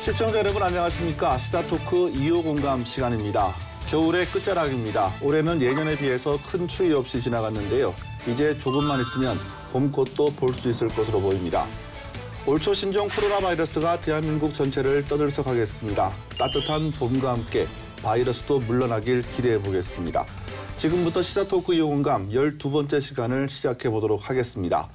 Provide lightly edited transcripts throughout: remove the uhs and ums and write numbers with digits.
시청자 여러분 안녕하십니까. 시사토크 2호 공감 시간입니다. 겨울의 끝자락입니다. 올해는 예년에 비해서 큰 추위 없이 지나갔는데요. 이제 조금만 있으면 봄꽃도 볼 수 있을 것으로 보입니다. 올 초 신종 코로나 바이러스가 대한민국 전체를 떠들썩하겠습니다. 따뜻한 봄과 함께 바이러스도 물러나길 기대해 보겠습니다. 지금부터 시사토크 2호 공감 12번째 시간을 시작해 보도록 하겠습니다.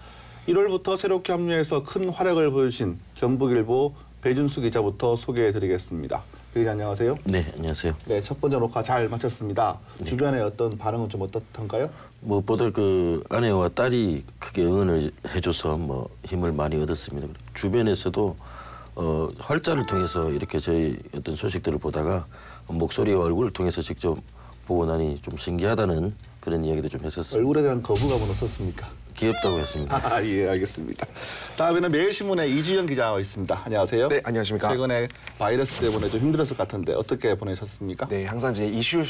1월부터 새롭게 합류해서 큰 활약을 보여주신 경북일보 배준수 기자부터 소개해드리겠습니다. 기자 안녕하세요. 네, 안녕하세요. 네, 첫 번째 녹화 잘 마쳤습니다. 네. 주변의 어떤 반응은 좀 어떻던가요? 무엇보다 그 아내와 딸이 크게 응원을 해줘서 힘을 많이 얻었습니다. 주변에서도 활자를 통해서 이렇게 저희 어떤 소식들을 보다가 목소리와 얼굴을 통해서 직접 보고 나니 좀 신기하다는 그런 이야기도 좀 했었습니다. 얼굴에 대한 거부감은 없었습니까? 귀엽다고 했습니다. 예, 알겠습니다. 다음에는 매일신문의 이주영 기자가 있습니다. 안녕하세요. 네, 안녕하십니까. 최근에 바이러스 때문에 좀 힘들었을 것 같은데 어떻게 보내셨습니까? 네, 항상 이제 이슈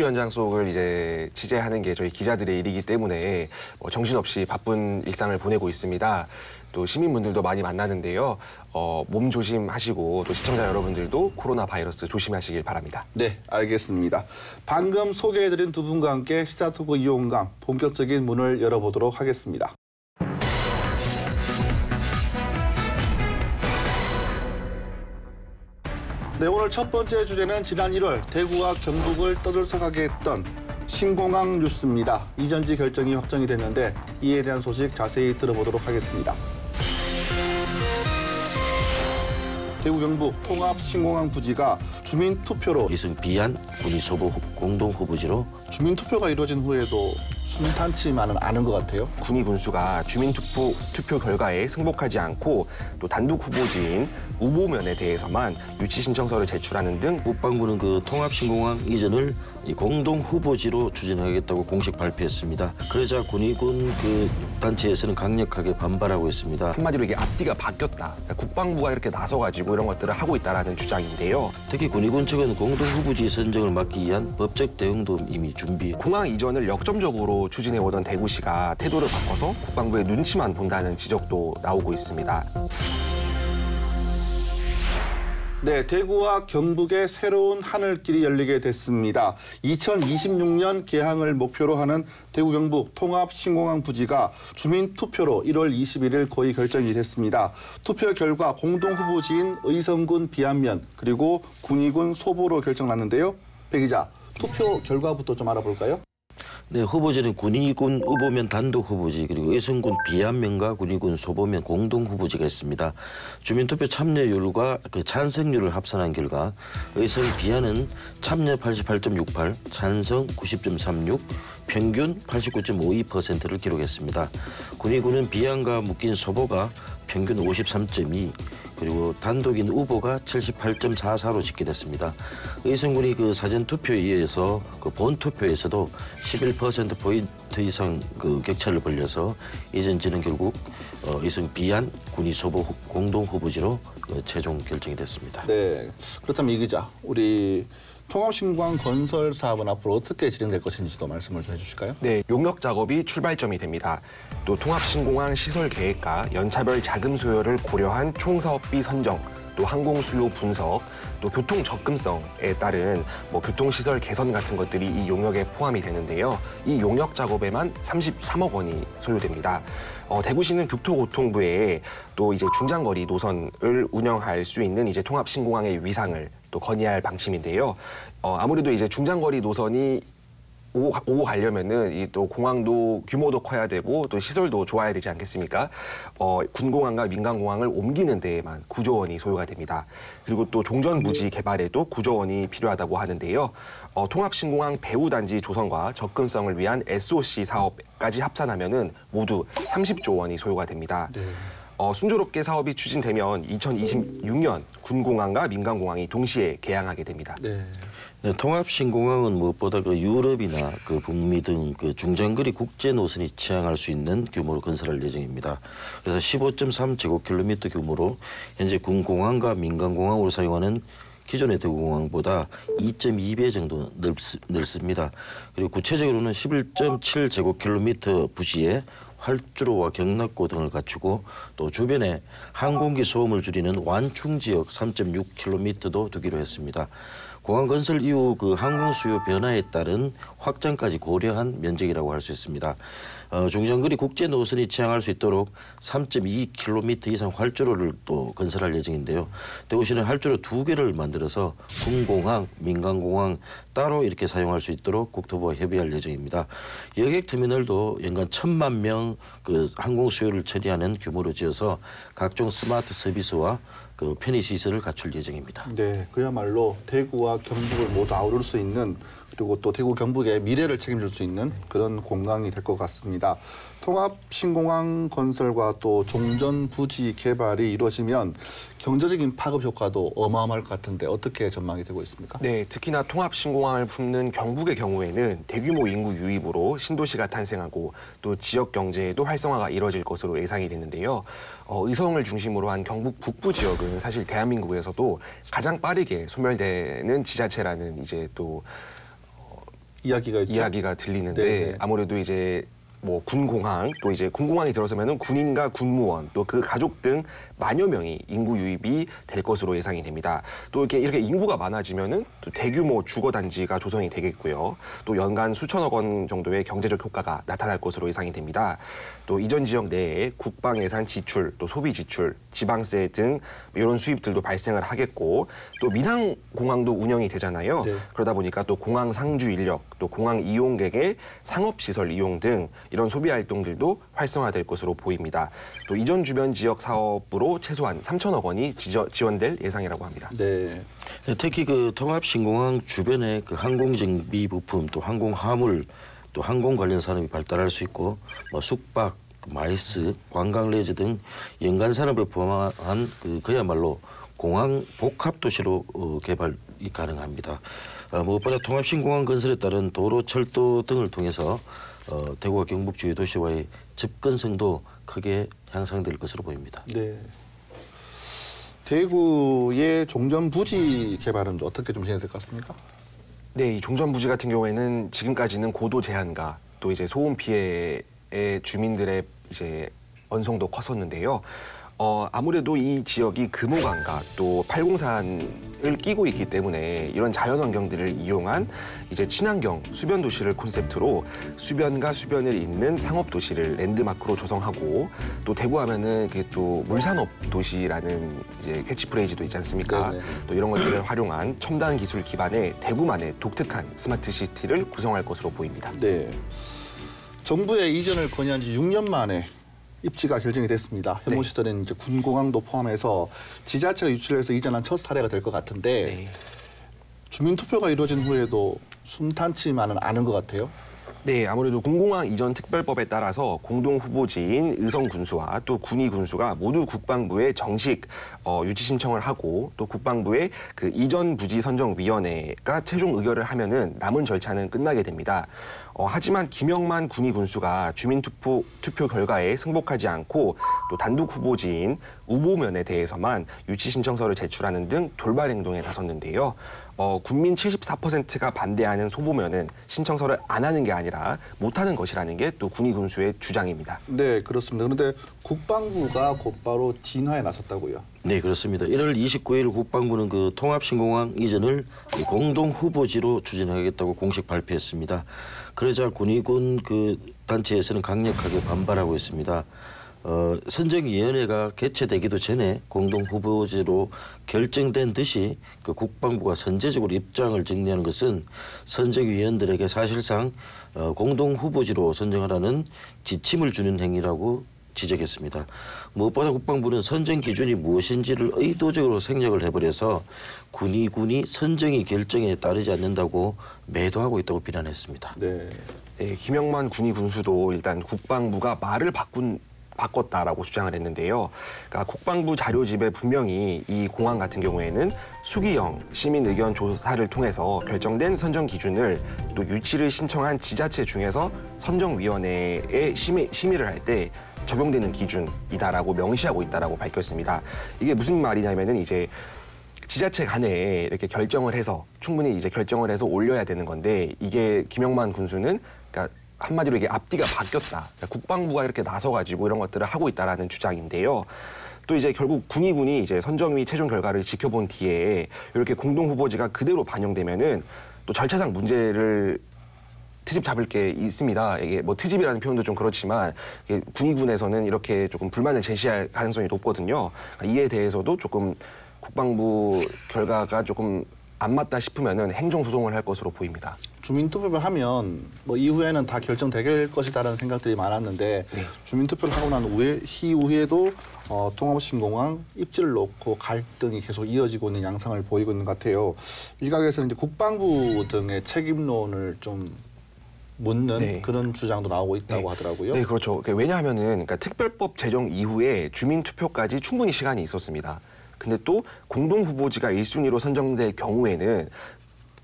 현장 속을 이제 취재하는 게 저희 기자들의 일이기 때문에 정신없이 바쁜 일상을 보내고 있습니다. 또 시민분들도 많이 만나는데요. 몸 조심하시고 또 시청자 여러분들도 코로나 바이러스 조심하시길 바랍니다. 네, 알겠습니다. 방금 소개해드린 두 분과 함께 시사토크 2호 공감 본격적인 문을 열어보도록 하겠습니다. 네, 오늘 첫 번째 주제는 지난 1월 대구와 경북을 떠들썩하게 했던 신공항 뉴스입니다. 이전지 결정이 확정이 됐는데 이에 대한 소식 자세히 들어보도록 하겠습니다. 대구 경북 통합 신공항 부지가 주민 투표로 이승 비안 군위 소보 공동 후보지로 주민 투표가 이루어진 후에도 순탄치만은 않은 것 같아요. 군위 군수가 주민 투표 결과에 승복하지 않고 또 단독 후보지인 우보면에 대해서만 유치 신청서를 제출하는 등 국방부는 그 통합 신공항 이전을 공동 후보지로 추진하겠다고 공식 발표했습니다. 그러자 군위군 그 단체에서는 강력하게 반발하고 있습니다. 한마디로 이게 앞뒤가 바뀌었다. 국방부가 이렇게 나서가지고 이런 것들을 하고 있다라는 주장인데요. 특히 군위군 측은 공동 후보지 선정을 막기 위한 법적 대응도 이미 준비. 공항 이전을 역점적으로 추진해오던 대구시가 태도를 바꿔서 국방부의 눈치만 본다는 지적도 나오고 있습니다. 네, 대구와 경북의 새로운 하늘길이 열리게 됐습니다. 2026년 개항을 목표로 하는 대구 경북 통합 신공항 부지가 주민 투표로 1월 21일 거의 결정이 됐습니다. 투표 결과 공동 후보지인 의성군 비안면 그리고 군위군 소보로 결정났는데요. 배 기자, 투표 결과부터 좀 알아볼까요? 네, 후보지는 군위군 우보면 단독 후보지 그리고 의성군 비안면과 군위군 소보면 공동 후보지가 있습니다. 주민투표 참여율과 그 찬성률을 합산한 결과 의성 비안은 참여 88.68, 찬성 90.36, 평균 89.52%를 기록했습니다. 군위군은 비안과 묶인 소보가 평균 53.2, 그리고 단독인 우보가 78.44로 집계됐습니다. 의성군이 그 사전 투표에 의해서 그 본 투표에서도 11%포인트 이상 그 격차를 벌려서 이전지는 결국 의성 비안 군위 소보 공동 후보지로 최종 결정이 됐습니다. 네, 그렇다면 이 기자, 우리 통합신공항 건설 사업은 앞으로 어떻게 진행될 것인지도 말씀을 좀 해주실까요? 네, 용역 작업이 출발점이 됩니다. 또 통합신공항 시설 계획과 연차별 자금 소요를 고려한 총사업비 선정, 또 항공 수요 분석, 또 교통 접근성에 따른 교통시설 개선 같은 것들이 이 용역에 포함이 되는데요. 이 용역 작업에만 33억 원이 소요됩니다. 대구시는 국토교통부에 또 이제 중장거리 노선을 운영할 수 있는 이제 통합신공항의 위상을 또 건의할 방침인데요. 아무래도 이제 중장거리 노선이 오고 가려면은 이 또 공항도 규모도 커야 되고 또 시설도 좋아야 되지 않겠습니까? 군공항과 민간공항을 옮기는 데에만 9조 원이 소요가 됩니다. 그리고 또 종전부지 개발에도 9조 원이 필요하다고 하는데요. 통합신공항 배후단지 조성과 접근성을 위한 SOC 사업까지 합산하면은 모두 30조 원이 소요가 됩니다. 네. 순조롭게 사업이 추진되면 2026년 군공항과 민간공항이 동시에 개항하게 됩니다. 네. 네, 통합신공항은 무엇보다 그 유럽이나 그 북미 등 그 중장거리 국제 노선이 취항할 수 있는 규모로 건설할 예정입니다. 그래서 15.3제곱킬로미터 규모로 현재 군공항과 민간공항으로 사용하는 기존의 대구공항보다 2.2배 정도 넓습니다. 그리고 구체적으로는 11.7제곱킬로미터 부지에 활주로와 경납고 등을 갖추고 또 주변에 항공기 소음을 줄이는 완충 지역 3.6km도 두기로 했습니다. 공항 건설 이후 그 항공 수요 변화에 따른 확장까지 고려한 면적이라고 할 수 있습니다. 중장거리 국제 노선이 지향할 수 있도록 3.2km 이상 활주로를 또 건설할 예정인데요. 대구시는 활주로 2개를 만들어서 군공항, 민간공항 따로 이렇게 사용할 수 있도록 국토부와 협의할 예정입니다. 여객 터미널도 연간 1,000만 명 그 항공 수요를 처리하는 규모로 지어서 각종 스마트 서비스와 그 편의 시설을 갖출 예정입니다. 네, 그야말로 대구와 경북을 모두 아우를 수 있는 그리고 또 대구 경북의 미래를 책임질 수 있는 그런 공항이 될 것 같습니다. 통합 신공항 건설과 또 종전 부지 개발이 이루어지면 경제적인 파급 효과도 어마어마할 것 같은데 어떻게 전망이 되고 있습니까? 네, 특히나 통합 신공항을 품는 경북의 경우에는 대규모 인구 유입으로 신도시가 탄생하고 또 지역 경제에도 활성화가 이뤄질 것으로 예상이 됐는데요. 의성을 중심으로 한 경북 북부 지역은 사실 대한민국에서도 가장 빠르게 소멸되는 지자체라는 이제 또 이야기가 들리는데 네네. 아무래도 이제 뭐 군공항 또 이제 군공항이 들어서면은 군인과 군무원 또 그 가족 등 만여 명이 인구 유입이 될 것으로 예상이 됩니다. 또 이렇게 인구가 많아지면은 또 대규모 주거 단지가 조성이 되겠고요. 또 연간 수천억 원 정도의 경제적 효과가 나타날 것으로 예상이 됩니다. 또 이전 지역 내에 국방 예산 지출, 또 소비 지출, 지방세 등 이런 수입들도 발생을 하겠고 또 민항 공항도 운영이 되잖아요. 네. 그러다 보니까 또 공항 상주 인력, 또 공항 이용객의 상업 시설 이용 등 이런 소비 활동들도 활성화될 것으로 보입니다. 또 이전 주변 지역 사업으로 최소한 3천억 원이 지원될 예상이라고 합니다. 네. 특히 그 통합 신공항 주변에 그 항공 정비 부품 또 항공 화물 또 항공 관련 산업이 발달할 수 있고 뭐 숙박, 마이스, 관광 레저 등 연간 산업을 포함한 그야말로 공항 복합 도시로 개발이 가능합니다. 무엇보다 통합 신공항 건설에 따른 도로, 철도 등을 통해서 대구와 경북 주요 도시와의 접근성도 크게 향상될 것으로 보입니다. 네. 대구의 종전 부지 개발은 어떻게 좀 진행될 것 같습니까? 네, 이 종전 부지 같은 경우에는 지금까지는 고도 제한과 또 이제 소음 피해의 주민들의 이제 언성도 컸었는데요. 아무래도 이 지역이 금호강과 또 팔공산을 끼고 있기 때문에 이런 자연환경들을 이용한 이제 친환경 수변 도시를 콘셉트로 수변과 수변을 잇는 상업 도시를 랜드마크로 조성하고 또 대구하면은 그게 또 물산업 도시라는 이제 캐치프레이즈도 있지 않습니까? 네네. 또 이런 것들을 활용한 첨단 기술 기반의 대구만의 독특한 스마트 시티를 구성할 것으로 보입니다. 네. 정부의 이전을 건의한 지 6년 만에 입지가 결정이 됐습니다. 현무 시설은 이제 군공항도 포함해서 지자체가 유치를 해서 이전한 첫 사례가 될 것 같은데 네. 주민투표가 이루어진 후에도 순탄치만은 않은 것 같아요. 네, 아무래도 군공항 이전 특별법에 따라서 공동 후보지인 의성군수와 또 군의군수가 모두 국방부에 정식 유치 신청을 하고 또 국방부의 그 이전 부지 선정위원회가 최종 의결을 하면은 남은 절차는 끝나게 됩니다. 하지만 김영만 군의군수가 주민투표 결과에 승복하지 않고 또 단독 후보지인 우보면에 대해서만 유치 신청서를 제출하는 등 돌발 행동에 나섰는데요. 국민 74%가 반대하는 소보면은 신청서를 안 하는 게 아니라 못하는 것이라는 게 또 군의군수의 주장입니다. 네, 그렇습니다. 그런데 국방부가 곧바로 진화에 나섰다고요. 네, 그렇습니다. 1월 29일 국방부는 그 통합신공항 이전을 공동 후보지로 추진하겠다고 공식 발표했습니다. 그러자 군의군 그 단체에서는 강력하게 반발하고 있습니다. 선정위원회가 개최되기도 전에 공동 후보지로 결정된 듯이 그 국방부가 선제적으로 입장을 정리하는 것은 선정위원들에게 사실상 공동 후보지로 선정하라는 지침을 주는 행위라고 지적했습니다. 무엇보다 국방부는 선정 기준이 무엇인지를 의도적으로 생략을 해버려서 군이 선정의 결정에 따르지 않는다고 매도하고 있다고 비난했습니다. 네. 네, 김영만 군의군수도 일단 국방부가 말을 바꿨다라고 주장을 했는데요. 그러니까 국방부 자료집에 분명히 이 공항 같은 경우에는 수기형 시민 의견 조사를 통해서 결정된 선정 기준을 또 유치를 신청한 지자체 중에서 선정위원회에 심의를 할 때 적용되는 기준이다라고 명시하고 있다라고 밝혔습니다. 이게 무슨 말이냐면은 이제 지자체 간에 이렇게 결정을 해서 충분히 이제 결정을 해서 올려야 되는 건데 이게 김영만 군수는 그러니까 한마디로 이게 앞뒤가 바뀌었다. 그러니까 국방부가 이렇게 나서가지고 이런 것들을 하고 있다라는 주장인데요. 또 이제 결국 군의군이 이제 선정위 최종 결과를 지켜본 뒤에 이렇게 공동 후보지가 그대로 반영되면은 또 절차상 문제를 트집 잡을 게 있습니다. 이게 뭐 트집이라는 표현도 좀 그렇지만 이게 군의군에서는 이렇게 조금 불만을 제시할 가능성이 높거든요. 이에 대해서도 조금 국방부 결과가 조금 안 맞다 싶으면은 행정소송을 할 것으로 보입니다. 주민투표를 하면 뭐 이후에는 다 결정될 것이다라는 생각들이 많았는데 네. 주민투표를 하고 난 이후에도 통합신공항 입지를 놓고 갈등이 계속 이어지고 있는 양상을 보이고 있는 것 같아요. 일각에서는 이제 국방부 등의 책임론을 좀 묻는 네. 그런 주장도 나오고 있다고 하더라고요. 네, 그렇죠. 왜냐하면은 그러니까 특별법 제정 이후에 주민투표까지 충분히 시간이 있었습니다. 근데 또 공동 후보지가 1순위로 선정될 경우에는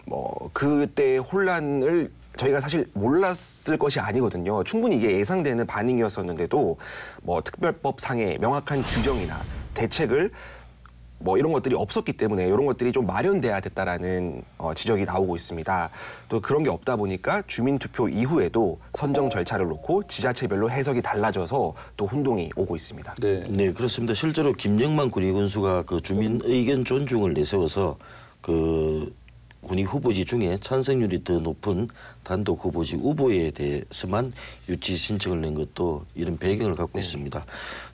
뭐 그때 혼란을 저희가 사실 몰랐을 것이 아니거든요. 충분히 이게 예상되는 반응이었었는데도 뭐 특별법상의 명확한 규정이나 대책을 뭐 이런 것들이 없었기 때문에 이런 것들이 좀 마련돼야 됐다라는 지적이 나오고 있습니다. 또 그런 게 없다 보니까 주민투표 이후에도 선정 절차를 놓고 지자체별로 해석이 달라져서 또 혼동이 오고 있습니다. 네. 네, 그렇습니다. 실제로 김영만 군의군수가 그 주민 의견 존중을 내세워서 그 군의 후보지 중에 찬성률이 더 높은 단독 후보지 후보에 대해서만 유치 신청을 낸 것도 이런 배경을 갖고 있습니다.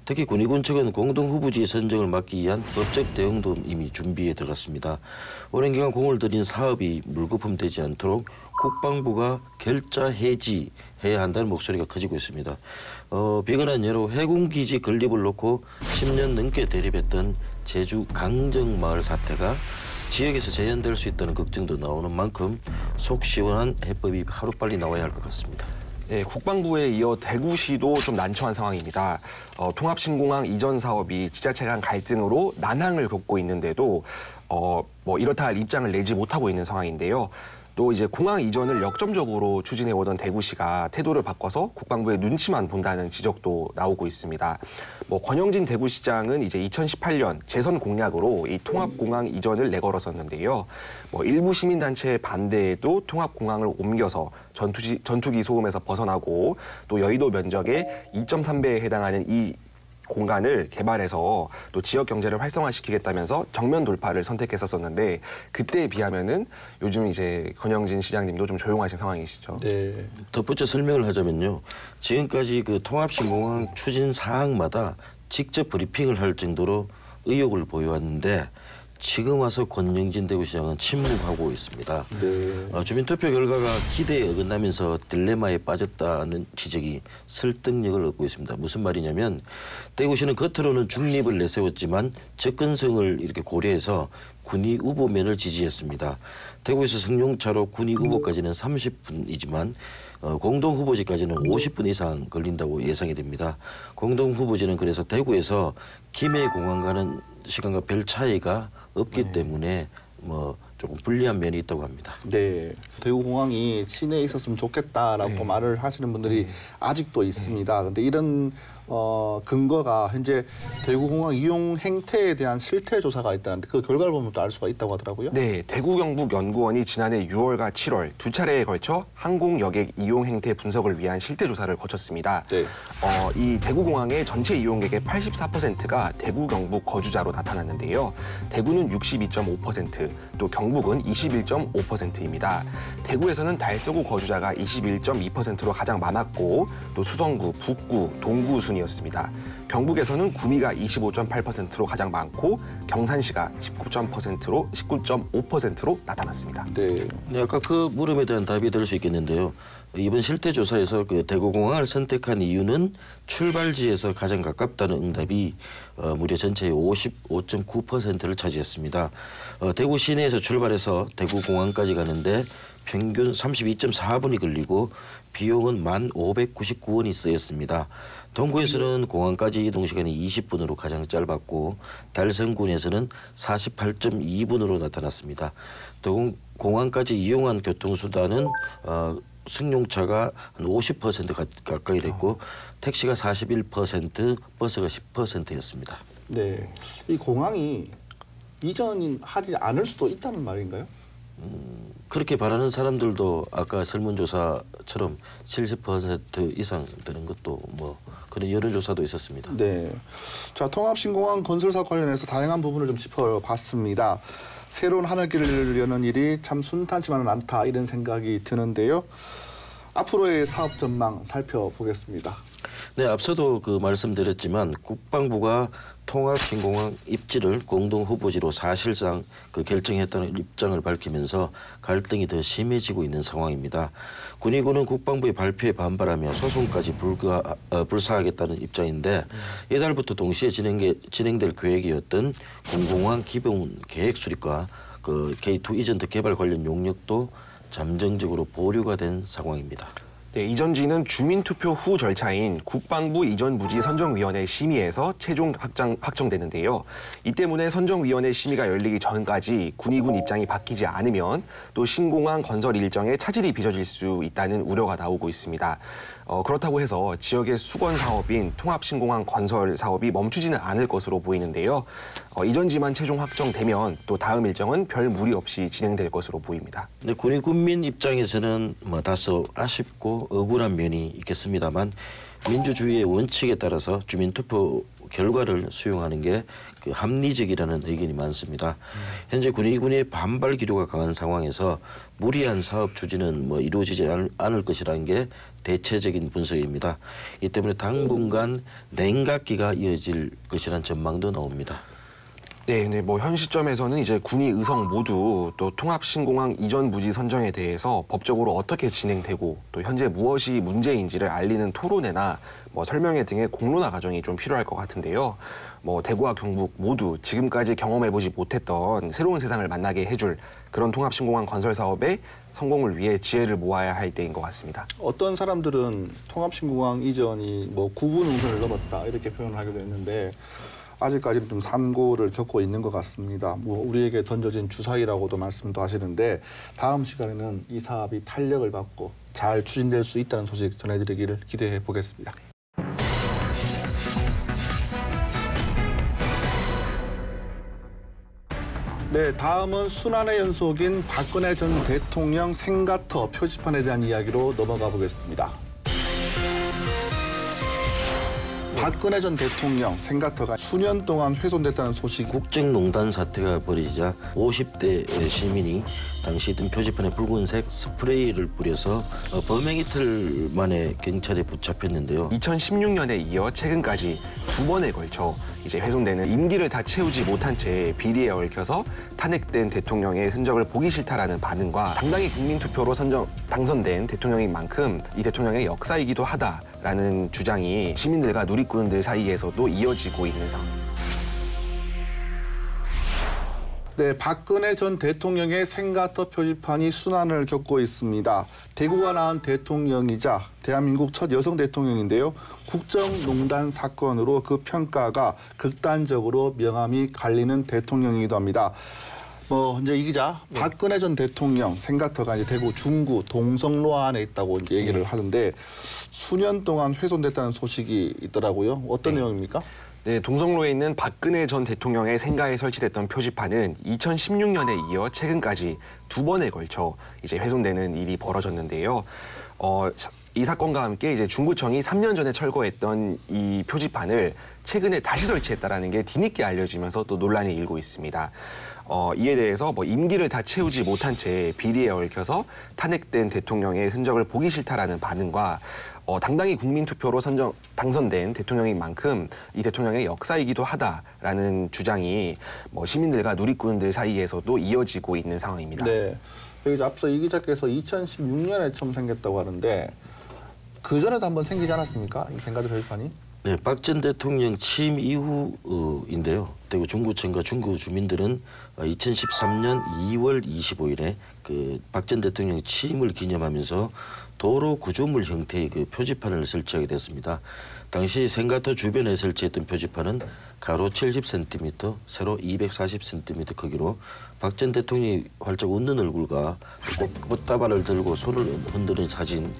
특히 군의군 측은 공동 후보지 선정을 막기 위한 법적 대응도 이미 준비에 들어갔습니다. 오랜 기간 공을 들인 사업이 물거품되지 않도록 국방부가 결자 해지해야 한다는 목소리가 커지고 있습니다. 비근한 예로 해군기지 건립을 놓고 10년 넘게 대립했던 제주 강정마을 사태가 지역에서 재현될 수 있다는 걱정도 나오는 만큼 속 시원한 해법이 하루빨리 나와야 할 것 같습니다. 네, 국방부에 이어 대구시도 좀 난처한 상황입니다. 통합신공항 이전 사업이 지자체 간 갈등으로 난항을 겪고 있는데도 뭐 이렇다 할 입장을 내지 못하고 있는 상황인데요. 또 이제 공항 이전을 역점적으로 추진해 오던 대구시가 태도를 바꿔서 국방부의 눈치만 본다는 지적도 나오고 있습니다. 뭐 권영진 대구시장은 이제 2018년 재선 공약으로 이 통합공항 이전을 내걸었었는데요. 뭐 일부 시민단체의 반대에도 통합공항을 옮겨서 전투기 소음에서 벗어나고 또 여의도 면적의 2.3배에 해당하는 이 공간을 개발해서 또 지역 경제를 활성화시키겠다면서 정면 돌파를 선택했었는데 그때에 비하면은 요즘 이제 권영진 시장님도 좀 조용하신 상황이시죠. 네. 덧붙여 설명을 하자면요. 지금까지 그 통합신공항 추진 사항마다 직접 브리핑을 할 정도로 의욕을 보여왔는데 지금 와서 권영진 대구시장은 침묵하고 있습니다. 네. 주민투표 결과가 기대에 어긋나면서 딜레마에 빠졌다는 지적이 설득력을 얻고 있습니다. 무슨 말이냐면 대구시는 겉으로는 중립을 내세웠지만 접근성을 이렇게 고려해서 군의 후보면을 지지했습니다. 대구에서 승용차로 군의 후보까지는 30분이지만 공동 후보지까지는 50분 이상 걸린다고 예상이 됩니다. 공동 후보지는 그래서 대구에서 김해공항 가는 시간과 별 차이가 없기 때문에 뭐 조금 불리한 면이 있다고 합니다. 네, 대구공항이 시내에 있었으면 좋겠다라고 말을 하시는 분들이 아직도 있습니다. 근데 이런 근거가 현재 대구공항 이용 행태에 대한 실태 조사가 있다는데 그 결과를 보면 또 알 수가 있다고 하더라고요. 네, 대구경북연구원이 지난해 6월과 7월 두 차례에 걸쳐 항공 여객 이용 행태 분석을 위한 실태 조사를 거쳤습니다. 네. 이 대구공항의 전체 이용객의 84%가 대구 경북 거주자로 나타났는데요. 대구는 62.5%, 또 경북은 21.5%입니다. 대구에서는 달서구 거주자가 21.2%로 가장 많았고 또 수성구, 북구, 동구 순이었습니다. 경북에서는 구미가 25.8%로 가장 많고 경산시가 19.5%로 나타났습니다. 네. 네, 아까 그 물음에 대한 답이 될 수 있겠는데요. 이번 실태 조사에서 그 대구공항을 선택한 이유는 출발지에서 가장 가깝다는 응답이 무려 전체의 55.9%를 차지했습니다. 대구 시내에서 출발해서 대구공항까지 가는데 평균 32.4분이 걸리고 비용은 1,599원이 쓰였습니다. 동구에서는 공항까지 이동 시간이 20분으로 가장 짧았고 달성군에서는 48.2분으로 나타났습니다. 공항까지 이용한 교통수단은 승용차가 한 50% 가까이 됐고 택시가 41%, 버스가 10%였습니다. 네. 이 공항이 이전하지 않을 수도 있다는 말인가요? 그렇게 바라는 사람들도 아까 설문조사처럼 70% 이상 되는 것도 뭐 그런 여론조사도 있었습니다. 네. 자, 통합신공항 건설 사업 관련해서 다양한 부분을 좀 짚어봤습니다. 새로운 하늘길을 여는 일이 참 순탄치만은 않다 이런 생각이 드는데요. 앞으로의 사업 전망 살펴보겠습니다. 네, 앞서도 그 말씀드렸지만 국방부가 통합신공항 입지를 공동 후보지로 사실상 그 결정했다는 입장을 밝히면서 갈등이 더 심해지고 있는 상황입니다. 군의군은 국방부의 발표에 반발하며 소송까지 불사하겠다는 입장인데 이달부터 동시에 진행될 계획이었던 공공항 기본 계획 수립과 그 K2 이전트 개발 관련 용역도 잠정적으로 보류가 된 상황입니다. 네, 이전지는 주민투표 후 절차인 국방부 이전부지 선정위원회 심의에서 최종 확정되는데요. 이 때문에 선정위원회 심의가 열리기 전까지 군의군 입장이 바뀌지 않으면 또 신공항 건설 일정에 차질이 빚어질 수 있다는 우려가 나오고 있습니다. 그렇다고 해서 지역의 수건 사업인 통합신공항 건설 사업이 멈추지는 않을 것으로 보이는데요. 이전지만 최종 확정되면 또 다음 일정은 별 무리 없이 진행될 것으로 보입니다. 네, 군민 입장에서는 뭐 다소 아쉽고 억울한 면이 있겠습니다만 민주주의의 원칙에 따라서 주민투표 결과를 수용하는 게 그 합리적이라는 의견이 많습니다. 현재 군의군의 반발 기류가 강한 상황에서 무리한 사업 추진은 뭐 이루어지지 않을 것이라는 게 대체적인 분석입니다. 이 때문에 당분간 냉각기가 이어질 것이라는 전망도 나옵니다. 네, 뭐 현 시점에서는 이제 군의 의석 모두 또 통합신공항 이전 부지 선정에 대해서 법적으로 어떻게 진행되고 또 현재 무엇이 문제인지를 알리는 토론회나 뭐 설명회 등의 공론화 과정이 좀 필요할 것 같은데요. 뭐 대구와 경북 모두 지금까지 경험해보지 못했던 새로운 세상을 만나게 해줄 그런 통합신공항 건설 사업의 성공을 위해 지혜를 모아야 할 때인 것 같습니다. 어떤 사람들은 통합신공항 이전이 뭐 9분 응선을 넘었다 이렇게 표현을 하기도 했는데 아직까지는 좀 산고를 겪고 있는 것 같습니다. 뭐 우리에게 던져진 주사위라고도 말씀도 하시는데 다음 시간에는 이 사업이 탄력을 받고 잘 추진될 수 있다는 소식 전해드리기를 기대해 보겠습니다. 네, 다음은 순환의 연속인 박근혜 전 대통령 생가터 표지판에 대한 이야기로 넘어가 보겠습니다. 박근혜 전 대통령 생가터가 수년 동안 훼손됐다는 소식. 국정농단 사태가 벌어지자 50대 시민이 당시 든 표지판에 붉은색 스프레이를 뿌려서 범행 이틀 만에 경찰에 붙잡혔는데요. 2016년에 이어 최근까지 두 번에 걸쳐 이제 훼손되는 임기를 다 채우지 못한 채 비리에 얽혀서 탄핵된 대통령의 흔적을 보기 싫다라는 반응과 당당히 국민투표로 당선된 대통령인 만큼 이 대통령의 역사이기도 하다라는 주장이 시민들과 누리꾼들 사이에서도 이어지고 있는 상황입니다. 네, 박근혜 전 대통령의 생가터 표지판이 순환을 겪고 있습니다. 대구가 낳은 대통령이자 대한민국 첫 여성 대통령인데요. 국정농단 사건으로 그 평가가 극단적으로 명암이 갈리는 대통령이기도 합니다. 이제 이 기자, 박근혜 전 대통령 생가터가 이제 대구 중구 동성로 안에 있다고 이제 얘기를 하는데 수년 동안 훼손됐다는 소식이 있더라고요. 어떤 내용입니까? 네, 동성로에 있는 박근혜 전 대통령의 생가에 설치됐던 표지판은 2016년에 이어 최근까지 두 번에 걸쳐 이제 훼손되는 일이 벌어졌는데요. 이 사건과 함께 이제 중구청이 3년 전에 철거했던 이 표지판을 최근에 다시 설치했다라는 게 뒤늦게 알려지면서 또 논란이 일고 있습니다. 이에 대해서 뭐 임기를 다 채우지 못한 채 비리에 얽혀서 탄핵된 대통령의 흔적을 보기 싫다라는 반응과 당당히 국민투표로 당선된 대통령인 만큼 이 대통령의 역사이기도 하다라는 주장이 뭐 시민들과 누리꾼들 사이에서도 이어지고 있는 상황입니다. 네, 여기 앞서 이 기자께서 2016년에 처음 생겼다고 하는데 그 전에도 한번 생기지 않았습니까? 이 생가터 표지판이? 네, 박 전 대통령 취임 이후인데요. 대구 중구청과 중구 주민들은 2013년 2월 25일에 그 박 전 대통령 취임을 기념하면서 도로 구조물 형태의 그 표지판을 설치하게 됐습니다. 당시 생가터 주변에 설치했던 표지판은 가로 70cm, 세로 240cm 크기로 박 전 대통령이 활짝 웃는 얼굴과 꽃다발을 들고 손을 흔드는 사진,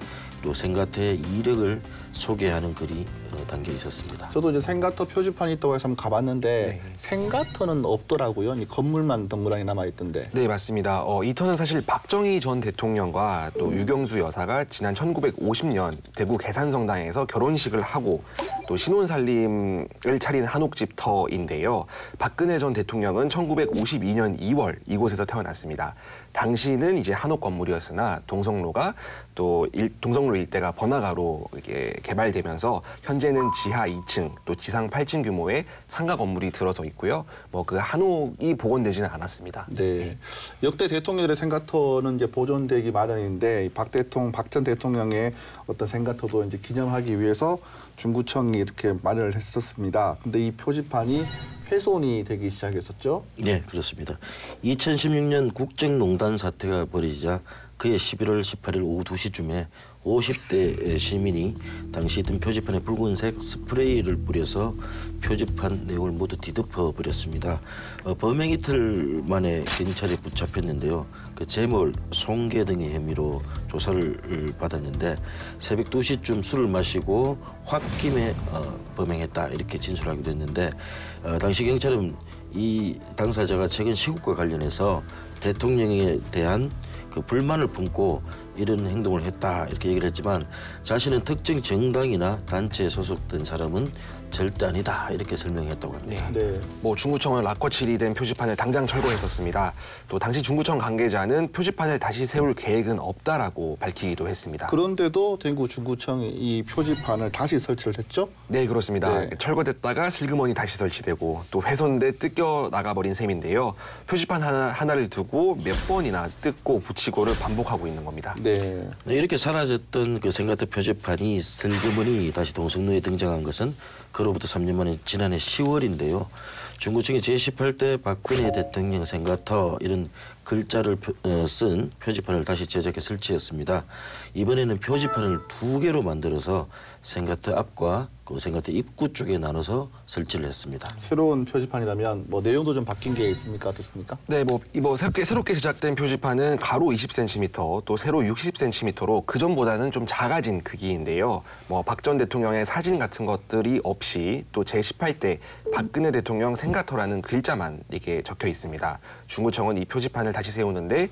또 생가터의 이력을 소개하는 글이 담겨 있었습니다. 저도 이제 생가터 표지판이 있다고 해서 한번 가봤는데 네. 생가터는 없더라고요. 이 건물만 덩그러니 남아있던데. 네, 맞습니다. 이 터는 사실 박정희 전 대통령과 또 유경수 여사가 지난 1950년 대구 계산성당에서 결혼식을 하고 또 신혼살림을 차린 한옥집 터인데요. 박근혜 전 대통령은 1952년 2월 이곳에서 태어났습니다. 당시는 이제 한옥 건물이었으나 동성로가 또 동성로 일대가 번화가로 이게 개발되면서 현재는 지하 2층 또 지상 8층 규모의 상가 건물이 들어서 있고요. 뭐 그 한옥이 복원되지는 않았습니다. 네. 역대 대통령들의 생가터는 이제 보존되기 마련인데 박 전 대통령의 어떤 생가터도 이제 기념하기 위해서 중구청이 이렇게 마련을 했었습니다. 근데 이 표지판이 훼손이 되기 시작했었죠? 네, 그렇습니다. 2016년 국정농단 사태가 벌어지자 그해 11월 18일 오후 2시쯤에 50대 시민이 당시 든 표지판에 붉은색 스프레이를 뿌려서 표지판 내용을 모두 뒤덮어 버렸습니다. 범행 이틀 만에 경찰에 붙잡혔는데요. 그 재몰, 손괴 등의 혐의로 조사를 받았는데 새벽 2시쯤 술을 마시고 홧김에 범행했다 이렇게 진술하기도 했는데 당시 경찰은 이 당사자가 최근 시국과 관련해서 대통령에 대한 그 불만을 품고 이런 행동을 했다 이렇게 얘기를 했지만 자신은 특정 정당이나 단체에 소속된 사람은 절대 아니다 이렇게 설명했다고 합니다. 네. 뭐 중구청은 락커 칠이 된 표지판을 당장 철거했었습니다. 또 당시 중구청 관계자는 표지판을 다시 세울 계획은 없다라고 밝히기도 했습니다. 그런데도 대구 중구청이 이 표지판을 다시 설치를 했죠? 네, 그렇습니다. 네. 철거됐다가 슬그머니 다시 설치되고 또 훼손돼 뜯겨 나가버린 셈인데요. 표지판 하나를 두고 몇 번이나 뜯고 붙이고를 반복하고 있는 겁니다. 네. 이렇게 사라졌던 그 생가터 표지판이 슬그머니 다시 동성로에 등장한 것은 그로부터 3년 만에 지난해 10월인데요. 중구청이 제18대 박근혜 대통령 생가터 이런 글자를 쓴 표지판을 다시 제작해 설치했습니다. 이번에는 표지판을 2개로 만들어서 생가터 앞과 그 생가터 입구 쪽에 나눠서 설치를 했습니다. 새로운 표지판이라면 뭐 내용도 좀 바뀐 게 있습니까? 어떻습니까? 네, 뭐 새롭게 제작된 표지판은 가로 20cm, 또 세로 60cm로 그 전보다는 좀 작아진 크기인데요. 뭐 박 전 대통령의 사진 같은 것들이 없이 또 제18대 박근혜 대통령 생가터라는 글자만 이렇게 적혀 있습니다. 중구청은 이 표지판을 다시 세우는데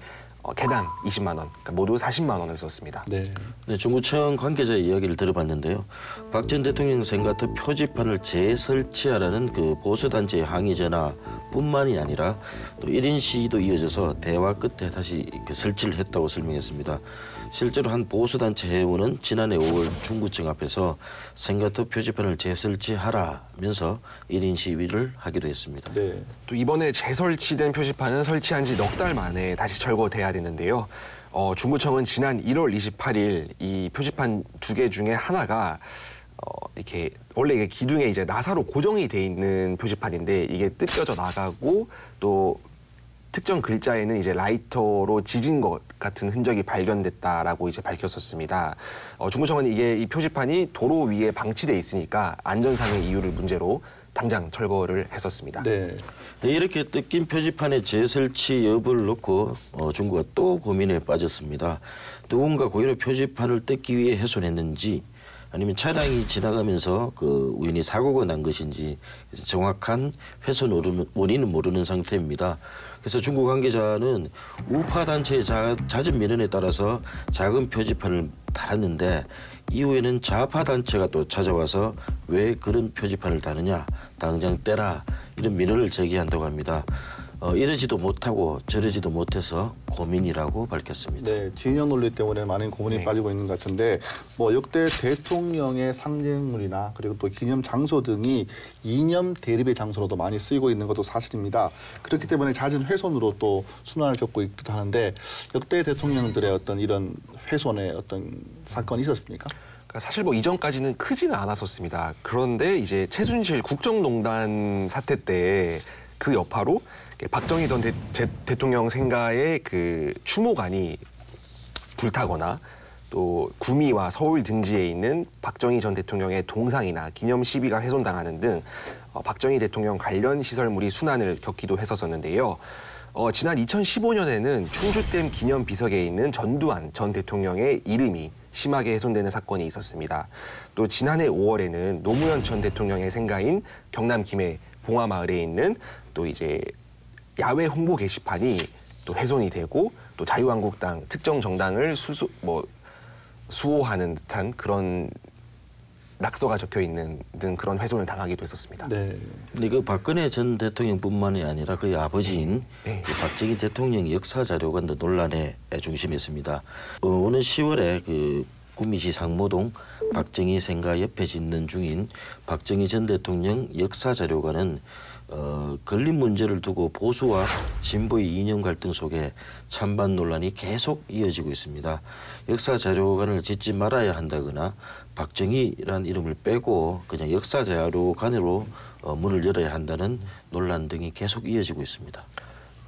개당 20만 원, 그러니까 모두 40만 원을 썼습니다. 네. 네, 중구청 관계자의 이야기를 들어봤는데요. 박 전 대통령 생가터 표지판을 재설치하라는 그 보수단체의 항의 전화뿐만이 아니라 또 1인 시위도 이어져서 대화 끝에 다시 그 설치를 했다고 설명했습니다. 실제로 한 보수단체 회원은 지난해 5월 중구청 앞에서 생가터 표지판을 재설치하라면서 1인 시위를 하기도 했습니다. 네. 또 이번에 재설치된 표지판은 설치한 지 넉 달 만에 다시 철거돼야 되는데요. 중구청은 지난 1월 28일 이 표지판 2개 중에 하나가 이렇게 원래 이게 기둥에 이제 나사로 고정이 돼 있는 표지판인데 이게 뜯겨져 나가고 또 특정 글자에는 이제 라이터로 지진 것 같은 흔적이 발견됐다라고 이제 밝혔었습니다. 중구청은 이 표지판이 도로 위에 방치돼 있으니까 안전상의 이유를 문제로 당장 철거를 했었습니다. 네. 네, 이렇게 뜯긴 표지판의 재설치 여부를 놓고 중구가 또 고민에 빠졌습니다. 누군가 고의로 표지판을 뜯기 위해 훼손했는지 아니면 차량이 지나가면서 그 우연히 사고가 난 것인지 정확한 훼손 원인은 모르는 상태입니다. 그래서 중국 관계자는 우파 단체의 잦은 민원에 따라서 작은 표지판을 달았는데 이후에는 좌파 단체가 또 찾아와서 왜 그런 표지판을 다느냐, 당장 떼라 이런 민원을 제기한다고 합니다. 이러지도 못하고 저러지도 못해서 고민이라고 밝혔습니다. 네, 진영 논리 때문에 많은 고민이 네. 빠지고 있는 것 같은데 뭐 역대 대통령의 상징물이나 그리고 또 기념 장소 등이 이념 대립의 장소로도 많이 쓰이고 있는 것도 사실입니다. 그렇기 때문에 잦은 훼손으로 또 순환을 겪고 있기도 하는데 역대 대통령들의 어떤 이런 훼손의 어떤 사건이 있었습니까? 사실 뭐 이전까지는 크지는 않았었습니다. 그런데 이제 최순실 국정농단 사태 때 그 여파로 박정희 전 대통령 생가의 그 추모관이 불타거나 또 구미와 서울 등지에 있는 박정희 전 대통령의 동상이나 기념 시비가 훼손당하는 등 박정희 대통령 관련 시설물이 순환을 겪기도 했었는데요. 지난 2015년에는 충주댐 기념 비석에 있는 전두환 전 대통령의 이름이 심하게 훼손되는 사건이 있었습니다. 또 지난해 5월에는 노무현 전 대통령의 생가인 경남 김해 봉화마을에 있는 또 이제 야외 홍보 게시판이 또 훼손이 되고 또 자유한국당 특정 정당을 수호하는 듯한 그런 낙서가 적혀 있는 등 그런 훼손을 당하기도 했었습니다. 네. 근데 그 박근혜 전 대통령뿐만이 아니라 그의 아버지인 네. 그 박정희 대통령 역사 자료관도 논란에 중심했습니다. 오는 10월에 그 구미시 상모동 박정희 생가 옆에 짓는 중인 박정희 전 대통령 역사 자료관은 건립 문제를 두고 보수와 진보의 이념 갈등 속에 찬반 논란이 계속 이어지고 있습니다. 역사 자료관을 짓지 말아야 한다거나 박정희란 이름을 빼고 그냥 역사 자료관으로 문을 열어야 한다는 논란 등이 계속 이어지고 있습니다.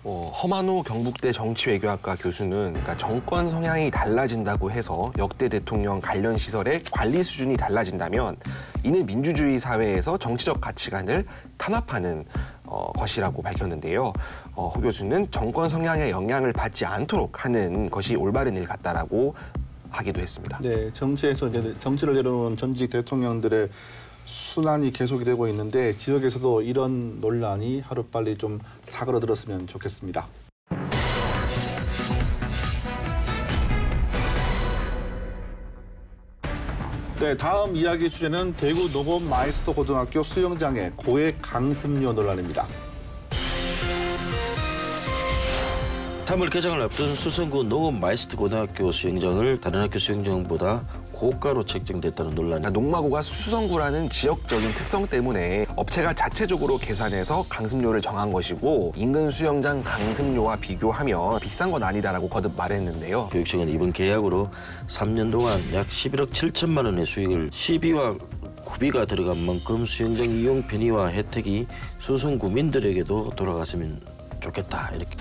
허만호 경북대 정치외교학과 교수는 그러니까 정권 성향이 달라진다고 해서 역대 대통령 관련 시설의 관리 수준이 달라진다면 이는 민주주의 사회에서 정치적 가치관을 탄압하는 것이라고 밝혔는데요. 호 교수는 정권 성향의 영향을 받지 않도록 하는 것이 올바른 일 같다라고 하기도 했습니다. 네, 정치에서 이제 정치를 내려놓은 전직 대통령들의 순환이 계속이 되고 있는데 지역에서도 이런 논란이 하루빨리 좀 사그러들었으면 좋겠습니다. 네, 다음 이야기 주제는 대구 농업 마이스터 고등학교 수영장의 고액 강습료 논란입니다. 3월 개장을 앞둔 수성구 농업 마이스터 고등학교 수영장을 다른 학교 수영장보다 고가로 책정됐다는 논란이. 농마고가 수성구라는 지역적인 특성 때문에 업체가 자체적으로 계산해서 강습료를 정한 것이고 인근 수영장 강습료와 비교하면 비싼 건 아니다라고 거듭 말했는데요. 교육청은 이번 계약으로 3년 동안 약 11억 7천만 원의 수익을 시비와 구비가 들어간 만큼 수영장 이용 편의와 혜택이 수성구민들에게도 돌아갔으면 좋겠다 이렇게.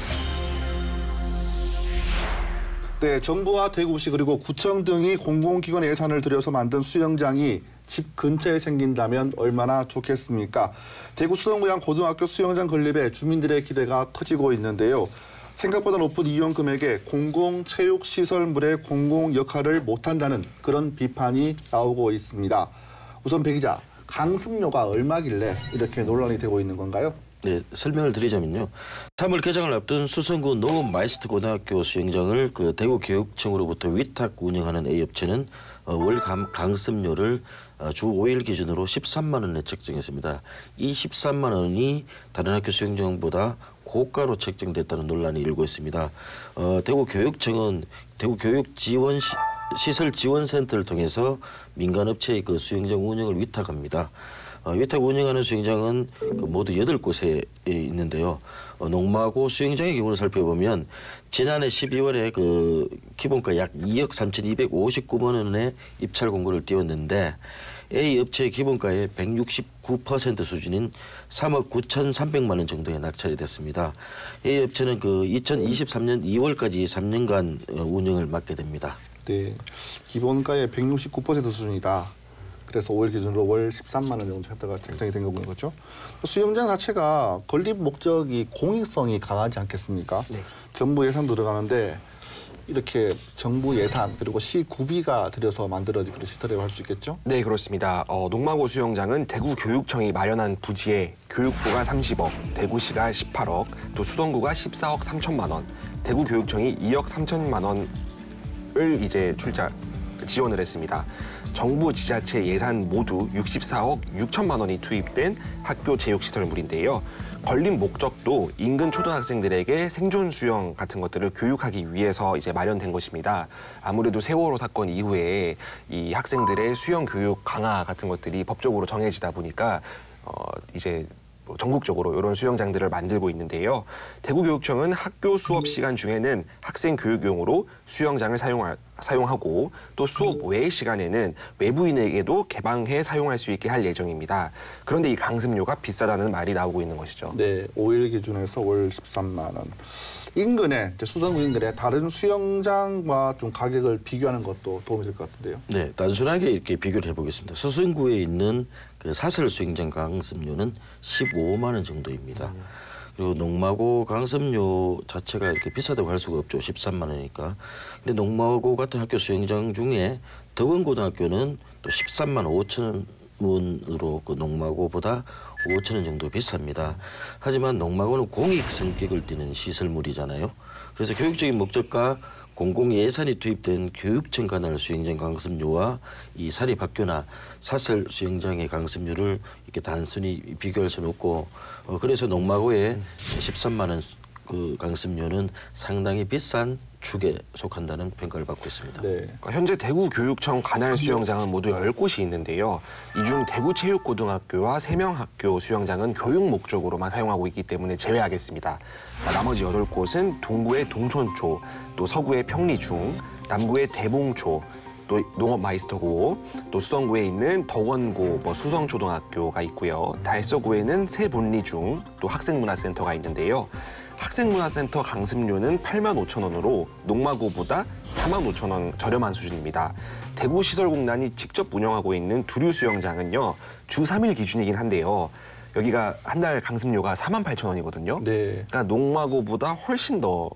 네, 정부와 대구시 그리고 구청 등이 공공기관 예산을 들여서 만든 수영장이 집 근처에 생긴다면 얼마나 좋겠습니까? 대구 수성구양 고등학교 수영장 건립에 주민들의 기대가 커지고 있는데요. 생각보다 높은 이용 금액에 공공체육시설물의 공공 역할을 못한다는 그런 비판이 나오고 있습니다. 우선 배 기자, 강습료가 얼마길래 이렇게 논란이 되고 있는 건가요? 네, 설명을 드리자면요. 3월 개장을 앞둔 수성구 농업 마이스터 고등학교 수영장을 그 대구교육청으로부터 위탁 운영하는 A업체는 월 강습료를 주 5일 기준으로 13만 원에 책정했습니다. 이 13만 원이 다른 학교 수영장보다 고가로 책정됐다는 논란이 일고 있습니다. 대구교육청은 대구교육시설지원센터를 통해서 민간업체의 그 수영장 운영을 위탁합니다. 위탁 운영하는 수영장은 모두 8곳에 있는데요. 농마고 수영장의 경우를 살펴보면 지난해 12월에 그 기본가 약 2억 3,259만 원의 입찰 공고를 띄웠는데 A 업체의 기본가의 169% 수준인 3억 9,300만 원 정도에 낙찰이 됐습니다. A 업체는 그 2023년 2월까지 3년간 운영을 맡게 됩니다. 네, 기본가의 169% 수준이다. 그래서 5일 기준으로 월 13만 원 정도 했다가 책정이 된 거군요. 그렇죠? 수영장 자체가 건립 목적이 공익성이 강하지 않겠습니까? 네. 정부 예산 들어가는데 이렇게 정부 예산 그리고 시 구비가 들여서 만들어진 그런 시설이라고 할 수 있겠죠? 네, 그렇습니다. 농마고 수영장은 대구교육청이 마련한 부지에 교육부가 30억, 대구시가 18억, 또 수성구가 14억 3천만 원, 대구교육청이 2억 3천만 원을 이제 지원을 했습니다. 정부 지자체 예산 모두 64억 6천만 원이 투입된 학교 체육시설물인데요. 건립 목적도 인근 초등학생들에게 생존 수영 같은 것들을 교육하기 위해서 이제 마련된 것입니다. 아무래도 세월호 사건 이후에 이 학생들의 수영 교육 강화 같은 것들이 법적으로 정해지다 보니까 이제 전국적으로 이런 수영장들을 만들고 있는데요. 대구교육청은 학교 수업 시간 중에는 학생 교육용으로 수영장을 사용하고 또 수업 외의 시간에는 외부인에게도 개방해 사용할 수 있게 할 예정입니다. 그런데 이 강습료가 비싸다는 말이 나오고 있는 것이죠. 네, 5일 기준에서 월 13만 원. 인근에 수성구 인근에 다른 수영장과 좀 가격을 비교하는 것도 도움이 될 것 같은데요. 네, 단순하게 이렇게 비교를 해보겠습니다. 수성구에 있는 그 사설 수영장 강습료는 15만 원 정도입니다. 그리고 농마고 강습료 자체가 이렇게 비싸다고 할 수가 없죠. 13만 원이니까. 근데 농마고 같은 학교 수영장 중에 덕원고등학교는 또 13만 5천 원으로 그 농마고보다 5천 원 정도 비쌉니다. 하지만 농마고는 공익 성격을 띠는 시설물이잖아요. 그래서 교육적인 목적과 공공 예산이 투입된 교육청 관할 수영장 강습료와 이 사립학교나 사설 수영장의 강습료를 이렇게 단순히 비교할 수는 없고 그래서 농마고의 13만 원 그 강습료는 상당히 비싼 축에 속한다는 평가를 받고 있습니다. 네. 그러니까 현재 대구교육청 관할 수영장은 모두 10곳이 있는데요. 이 중 대구체육고등학교와 세명학교 수영장은 교육 목적으로만 사용하고 있기 때문에 제외하겠습니다. 나머지 8곳은 동구의 동촌초, 또 서구의 평리중, 남구의 대봉초, 또 농업마이스터고, 또 수성구에 있는 덕원고, 수성초등학교가 있고요. 달서구에는 새본리중, 또 학생문화센터가 있는데요. 학생문화센터 강습료는 8만 5천 원으로 농마고보다 4만 5천 원 저렴한 수준입니다. 대구시설공단이 직접 운영하고 있는 두류수영장은요. 주 3일 기준이긴 한데요. 여기가 한 달 강습료가 4만 8천 원이거든요. 네. 그러니까 농마고보다 훨씬 더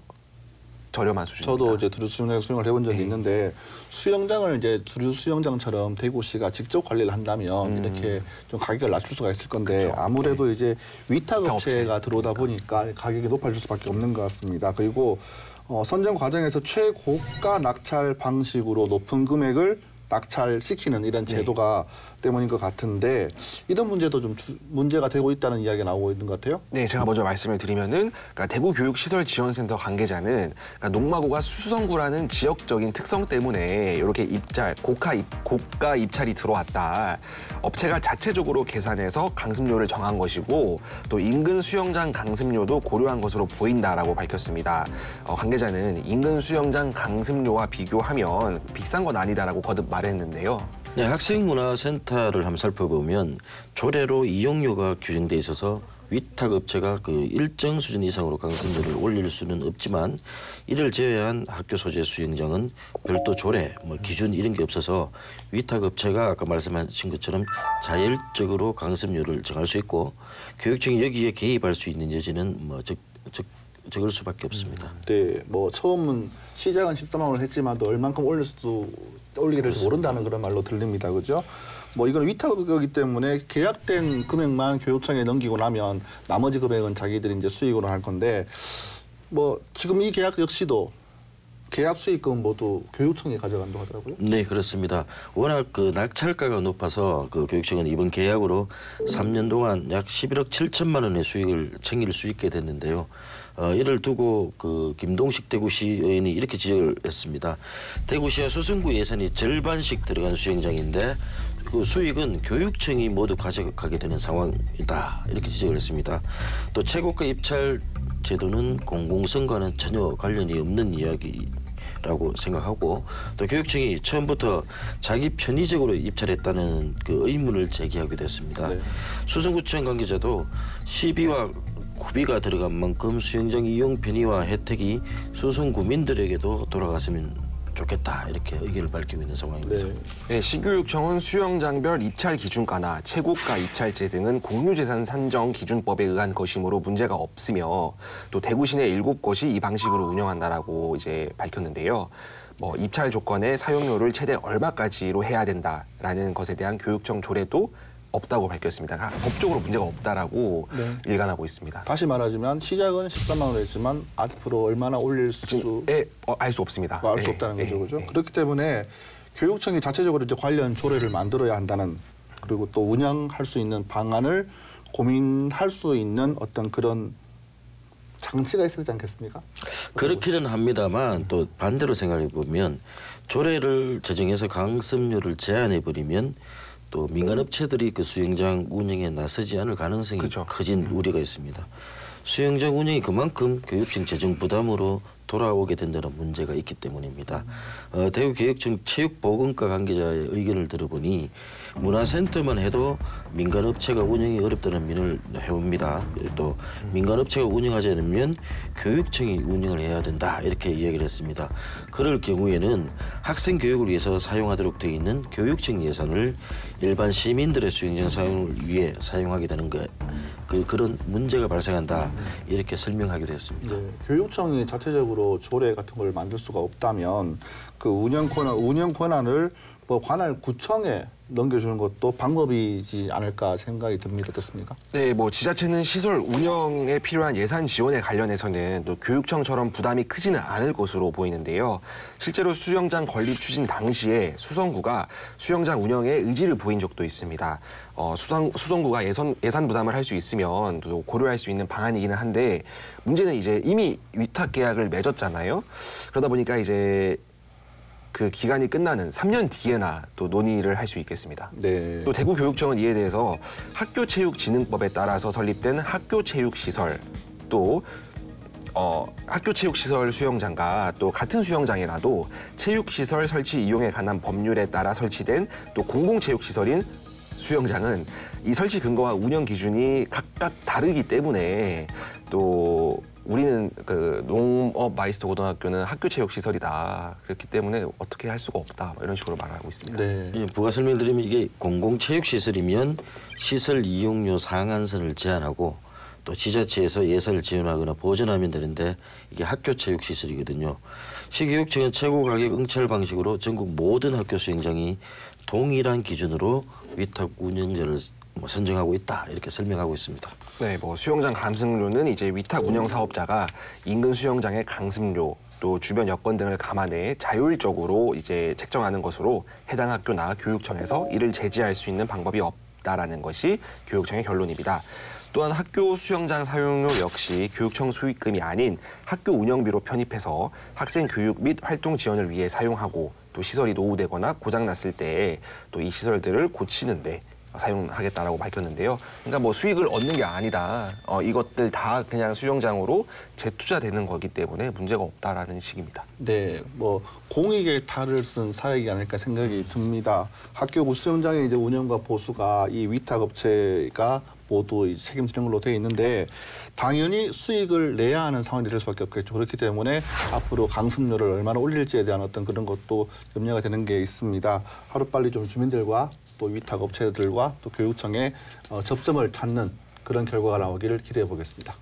저렴한 수준입니다. 저도 이제 두류 수영장 수영을 해본 적이 있는데 수영장을 이제 두류 수영장처럼 대구시가 직접 관리를 한다면 이렇게 좀 가격을 낮출 수가 있을 건데 그렇죠. 아무래도 이제 위탁 업체가 들어오다 보니까 가격이 높아질 수밖에 없는 것 같습니다. 그리고 선정 과정에서 최고가 낙찰 방식으로 높은 금액을 낙찰시키는 이런 제도가 때문인 것 같은데 이런 문제도 좀 문제가 되고 있다는 이야기가 나오고 있는 것 같아요. 네, 제가 먼저 말씀을 드리면은 그러니까 대구교육시설지원센터 관계자는 그러니까 농마고가 수성구라는 지역적인 특성 때문에 이렇게 고가 입찰이 들어왔다. 업체가 자체적으로 계산해서 강습료를 정한 것이고 또 인근 수영장 강습료도 고려한 것으로 보인다라고 밝혔습니다. 관계자는 인근 수영장 강습료와 비교하면 비싼 건 아니다라고 거듭 말했는데요. 네, 학생문화센터를 한번 살펴보면 조례로 이용료가 규정돼 있어서 위탁업체가 그 일정 수준 이상으로 강습료를 올릴 수는 없지만 이를 제외한 학교 소재 수영장은 별도 조례, 기준 이런 게 없어서 위탁업체가 아까 말씀하신 것처럼 자율적으로 강습료를 정할 수 있고 교육청이 여기에 개입할 수 있는 여지는 적을 수밖에 없습니다. 네, 처음은 시작은 13만 원을 했지만도 얼만큼 올리게 될지 모른다는 그런 말로 들립니다. 그죠? 이건 위탁이기 때문에 계약된 금액만 교육청에 넘기고 나면 나머지 금액은 자기들이 이제 수익으로 할 건데 지금 이 계약 역시도 계약 수익금 모두 교육청이 가져간다고 하더라고요. 네, 그렇습니다. 워낙 그 낙찰가가 높아서 그 교육청은 이번 계약으로 3년 동안 약 11억 7천만 원의 수익을 챙길 수 있게 됐는데요. 이를 두고 그 김동식 대구시 의원이 이렇게 지적을 했습니다. 대구시와 수성구 예산이 절반씩 들어간 수영장인데 그 수익은 교육청이 모두 가져가게 되는 상황이다. 이렇게 지적을 했습니다. 또 최고가 입찰 제도는 공공성과는 전혀 관련이 없는 이야기라고 생각하고 또 교육청이 처음부터 자기 편의적으로 입찰했다는 그 의문을 제기하기도 했습니다. 네. 수성구청 관계자도 시비와 구비가 들어간 만큼 수영장 이용 편의와 혜택이 수성구민들에게도 돌아갔으면 좋겠다 이렇게 의견을 밝히고 있는 상황입니다. 네. 네, 시교육청은 수영장별 입찰 기준가나 최고가 입찰제 등은 공유재산 산정 기준법에 의한 것이므로 문제가 없으며 또 대구 시내 7곳이 이 방식으로 운영한다라고 이제 밝혔는데요. 입찰 조건에 사용료를 최대 얼마까지로 해야 된다라는 것에 대한 교육청 조례도 없다고 밝혔습니다. 법적으로 문제가 없다라고 일관하고 있습니다. 다시 말하자면 시작은 13만 원을 했지만 앞으로 얼마나 올릴 수 알 수 없습니다. 알 수 없다는 거죠, 그죠? 그렇기 때문에 교육청이 자체적으로 이제 관련 조례를 만들어야 한다는 그리고 또 운영할 수 있는 방안을 고민할 수 있는 어떤 그런 장치가 있어야 되지 않겠습니까? 그렇기는 합니다만 또 반대로 생각해 보면 조례를 제정해서 강습료를 제한해 버리면 또 민간업체들이 그 수영장 운영에 나서지 않을 가능성이 그렇죠. 커진 우려가 있습니다. 수영장 운영이 그만큼 교육청 재정 부담으로 돌아오게 된다는 문제가 있기 때문입니다. 대구교육청 체육보건과 관계자의 의견을 들어보니 문화센터만 해도 민간업체가 운영이 어렵다는 민을 해옵니다. 또 민간업체가 운영하지 않으면 교육청이 운영을 해야 된다 이렇게 이야기를 했습니다. 그럴 경우에는 학생 교육을 위해서 사용하도록 되어 있는 교육청 예산을 일반 시민들의 수영장 사용을 위해 사용하게 되는 게 그런 문제가 발생한다 이렇게 설명하기도 했습니다. 네, 교육청이 자체적으로 조례 같은 걸 만들 수가 없다면 그 운영 권한을 뭐 관할 구청에 넘겨주는 것도 방법이지 않을까 생각이 듭니다. 어떻습니까? 네, 뭐 지자체는 시설 운영에 필요한 예산 지원에 관련해서는 또 교육청처럼 부담이 크지는 않을 것으로 보이는데요. 실제로 수영장 건립 추진 당시에 수성구가 수영장 운영에 의지를 보인 적도 있습니다. 수성구가 예산 부담을 할 수 있으면 또 고려할 수 있는 방안이기는 한데 문제는 이제 이미 위탁 계약을 맺었잖아요. 그러다 보니까 이제 그 기간이 끝나는 3년 뒤에나 또 논의를 할 수 있겠습니다. 네. 또 대구교육청은 이에 대해서 학교체육진흥법에 따라서 설립된 학교체육시설 또 학교체육시설 수영장과 또 같은 수영장이라도 체육시설 설치 이용에 관한 법률에 따라 설치된 또 공공체육시설인 수영장은 이 설치 근거와 운영 기준이 각각 다르기 때문에 또 우리는 그 농업 마이스터 고등학교는 학교체육시설이다. 그렇기 때문에 어떻게 할 수가 없다. 이런 식으로 말하고 있습니다. 네. 예, 부가 설명드리면 이게 공공체육시설이면 시설 이용료 상한선을 제한하고 또 지자체에서 예산을 지원하거나 보전하면 되는데 이게 학교체육시설이거든요. 시교육청은 최고 가격 응찰 방식으로 전국 모든 학교 수영장이 동일한 기준으로 위탁 운영자를 선정하고 있다 이렇게 설명하고 있습니다. 네, 뭐 수영장 강습료는 이제 위탁 운영 사업자가 인근 수영장의 강습료 또 주변 여건 등을 감안해 자율적으로 이제 책정하는 것으로 해당 학교나 교육청에서 이를 제지할 수 있는 방법이 없다라는 것이 교육청의 결론입니다. 또한 학교 수영장 사용료 역시 교육청 수익금이 아닌 학교 운영비로 편입해서 학생 교육 및 활동 지원을 위해 사용하고 또 시설이 노후되거나 고장났을 때 또 이 시설들을 고치는데 사용하겠다라고 밝혔는데요. 그러니까 뭐 수익을 얻는 게 아니다. 이것들 다 그냥 수영장으로 재투자되는 거기 때문에 문제가 없다라는 식입니다. 네, 뭐 공익의 탈을 쓴 사역이 아닐까 생각이 듭니다. 학교 수영장의 이제 운영과 보수가 이 위탁업체가 모두 이제 책임지는 걸로 되어 있는데 당연히 수익을 내야 하는 상황이 될 수밖에 없겠죠. 그렇기 때문에 앞으로 강습료를 얼마나 올릴지에 대한 어떤 그런 것도 염려가 되는 게 있습니다. 하루빨리 좀 주민들과 또 위탁업체들과 또 교육청의 접점을 찾는 그런 결과가 나오기를 기대해 보겠습니다.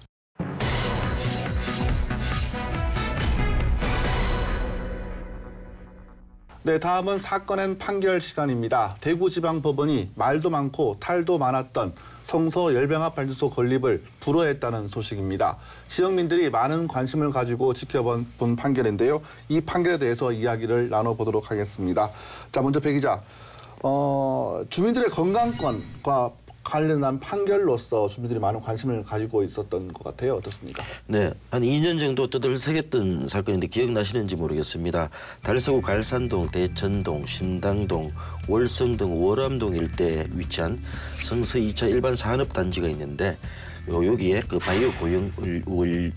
네, 다음은 사건의 판결 시간입니다. 대구지방법원이 말도 많고 탈도 많았던 성서 열병합 발전소 건립을 불허했다는 소식입니다. 지역민들이 많은 관심을 가지고 지켜본 판결인데요. 이 판결에 대해서 이야기를 나눠보도록 하겠습니다. 자, 먼저 배 기자. 주민들의 건강권과 관련한 판결로서 주민들이 많은 관심을 가지고 있었던 것 같아요. 어떻습니까? 네, 한 2년 정도 떠들썩했던 사건인데 기억나시는지 모르겠습니다. 달서구 갈산동, 대천동, 신당동, 월성동, 월암동 일대에 위치한 성서 2차 일반 산업단지가 있는데 여기에 그 바이오 고형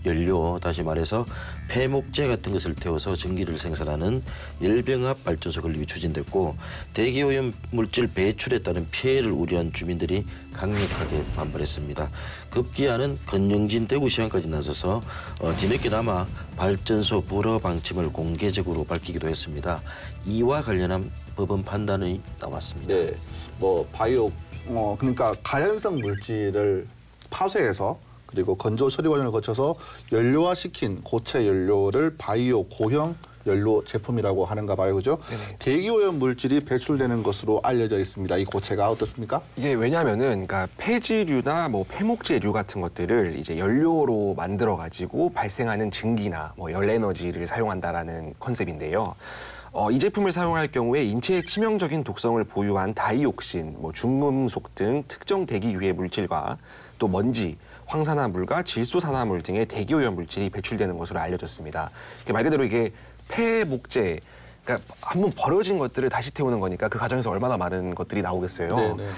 연료, 다시 말해서 폐목재 같은 것을 태워서 전기를 생산하는 열병합 발전소 건립이 추진됐고 대기오염 물질 배출에 따른 피해를 우려한 주민들이 강력하게 반발했습니다. 급기야는 권영진 대구시장까지 나서서 뒤늦게나마 발전소 불허 방침을 공개적으로 밝히기도 했습니다. 이와 관련한 법원 판단이 나왔습니다. 네, 뭐 바이오 그러니까 가연성 물질을 파쇄해서 그리고 건조 처리 과정을 거쳐서 연료화시킨 고체 연료를 바이오 고형 연료 제품이라고 하는가 봐요, 그죠? 네네. 대기오염 물질이 배출되는 것으로 알려져 있습니다. 이 고체가 어떻습니까? 이게 왜냐하면은 그러니까 폐지류나 뭐 폐목재류 같은 것들을 이제 연료로 만들어 가지고 발생하는 증기나 뭐 열 에너지를 사용한다라는 컨셉인데요. 이 제품을 사용할 경우에 인체에 치명적인 독성을 보유한 다이옥신, 뭐 중금속 등 특정 대기 유해 물질과 또 먼지, 황산화물과 질소산화물 등의 대기오염 물질이 배출되는 것으로 알려졌습니다. 말 그대로 이게 폐목재, 그러니까 한번 버려진 것들을 다시 태우는 거니까 그 과정에서 얼마나 많은 것들이 나오겠어요. 네네.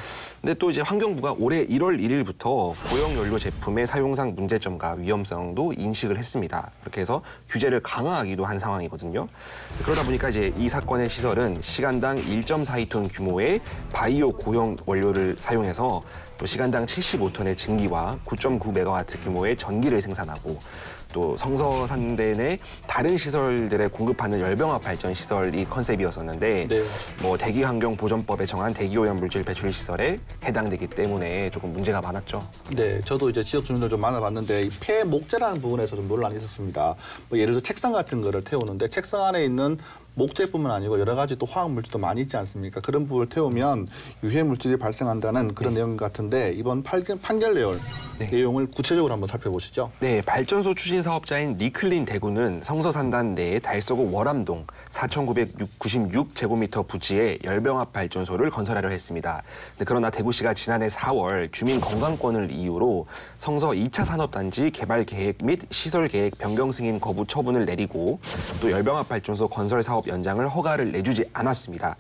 근데 또 이제 환경부가 올해 1월 1일부터 고형연료 제품의 사용상 문제점과 위험성도 인식을 했습니다. 그렇게 해서 규제를 강화하기도 한 상황이거든요. 그러다 보니까 이제 이 사건의 시설은 시간당 1.42톤 규모의 바이오 고형 원료를 사용해서 또 또 시간당 75톤의 증기와 9.9메가와트 규모의 전기를 생산하고 또 성서산대 내 다른 시설들에 공급하는 열병합 발전 시설이 컨셉이었었는데 네. 뭐 대기환경보전법에 정한 대기오염 물질 배출 시설에 해당되기 때문에 조금 문제가 많았죠. 네, 저도 이제 지역 주민들 좀 만나봤는데 이 폐 목재라는 부분에서 좀 논란이 있었습니다. 뭐 예를 들어 책상 같은 거를 태우는데 책상 안에 있는 목재뿐만 아니고 여러 가지 또 화학 물질도 많이 있지 않습니까? 그런 부분을 태우면 유해 물질이 발생한다는 그런 내용 같은데 이번 판결 내용을 구체적으로 한번 살펴보시죠. 네, 발전소 추진 사업자인 리클린 대구는 성서산단 내 달서구 월암동 4,996제곱미터 부지에 열병합 발전소를 건설하려 했습니다. 그러나 대구시가 지난해 4월 주민 건강권을 이유로 성서 2차 산업단지 개발 계획 및 시설 계획 변경 승인 거부 처분을 내리고 또 열병합 발전소 건설 사업 연장을 허가를 내주지 않았습니다.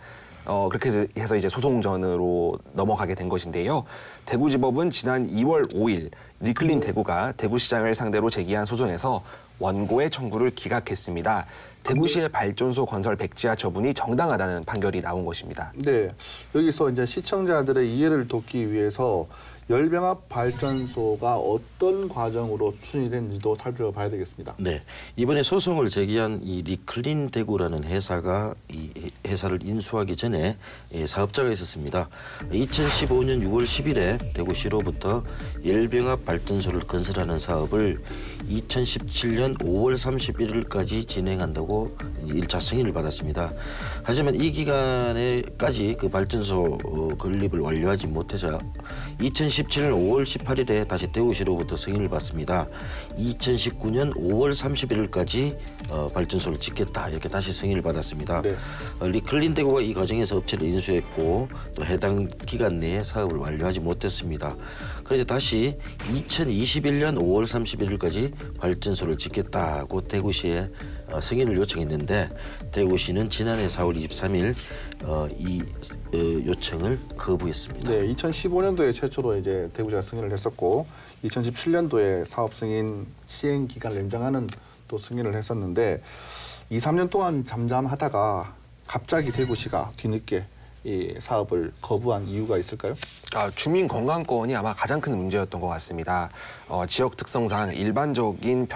그렇게 해서 이제 소송전으로 넘어가게 된 것인데요. 대구지법은 지난 2월 5일 리클린 대구가 대구시장을 상대로 제기한 소송에서 원고의 청구를 기각했습니다. 대구시의 발전소 건설 백지화 처분이 정당하다는 판결이 나온 것입니다. 네, 여기서 이제 시청자들의 이해를 돕기 위해서 열병합 발전소가 어떤 과정으로 추진이 됐는지도 살펴봐야 되겠습니다. 네, 이번에 소송을 제기한 이 리클린 대구라는 회사가 이 회사를 인수하기 전에 사업자가 있었습니다. 2015년 6월 10일에 대구시로부터 열병합 발전소를 건설하는 사업을 2017년 5월 31일까지 진행한다고 1차 승인을 받았습니다. 하지만 이 기간에까지 그 발전소 건립을 완료하지 못하자 2017년 5월 18일에 다시 대구시로부터 승인을 받습니다. 2019년 5월 31일까지 발전소를 짓겠다 이렇게 다시 승인을 받았습니다. 네. 리클린 대구가 이 과정에서 업체를 인수했고 또 해당 기간 내에 사업을 완료하지 못했습니다. 그래서 다시 2021년 5월 31일까지 발전소를 짓겠다고 대구시에 승인을 요청했는데 대구시는 지난해 4월 23일 이 요청을 거부했습니다. 네, 2015년도에 최초로 이제 대구시가 승인을 했었고 2017년도에 사업 승인 시행 기간을 연장하는 또 승인을 했었는데 2, 3년 동안 잠잠하다가 갑자기 대구시가 뒤늦게 이 사업을 거부한 이유가 있을까요? 주민 건강권이 아마 가장 큰 문제였던 것 같습니다. 지역 특성상 일반적인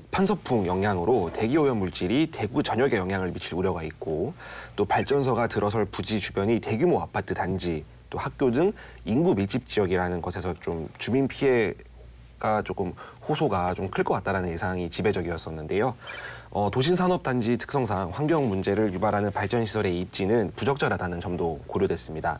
편서풍 영향으로 대기오염 물질이 대구 전역에 영향을 미칠 우려가 있고 또 발전소가 들어설 부지 주변이 대규모 아파트 단지 또 학교 등 인구 밀집 지역이라는 것에서 좀 주민 피해가 조금 호소가 좀 클 것 같다라는 예상이 지배적이었었는데요. 도심산업단지 특성상 환경 문제를 유발하는 발전시설의 입지는 부적절하다는 점도 고려됐습니다.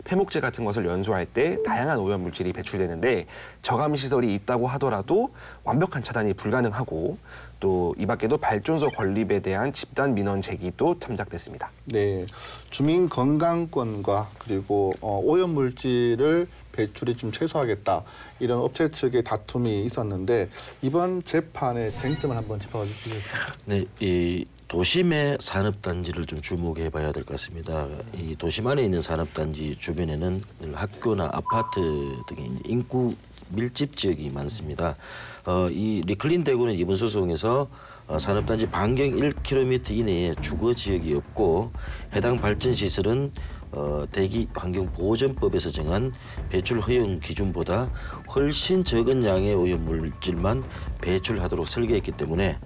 폐목재 같은 것을 연소할 때 다양한 오염 물질이 배출되는데 저감시설이 있다고 하더라도 완벽한 차단이 불가능하고 또 이 밖에도 발전소 건립에 대한 집단 민원 제기도 참작됐습니다. 네, 주민 건강권과 그리고 오염 물질을 배출이 좀 최소화하겠다 이런 업체 측의 다툼이 있었는데 이번 재판의 쟁점을 한번 짚어봐 주시겠습니까? 네, 이 도심의 산업단지를 좀 주목해 봐야 될 것 같습니다. 이 도심 안에 있는 산업단지 주변에는 학교나 아파트 등의 인구 밀집 지역이 많습니다. 이 리클린 대구는 이번 소송에서 산업단지 반경 1km 이내에 주거 지역이 없고 해당 발전시설은 대기환경보전법에서 정한 배출 허용 기준보다 훨씬 적은 양의 오염물질만 배출하도록 설계했기 때문에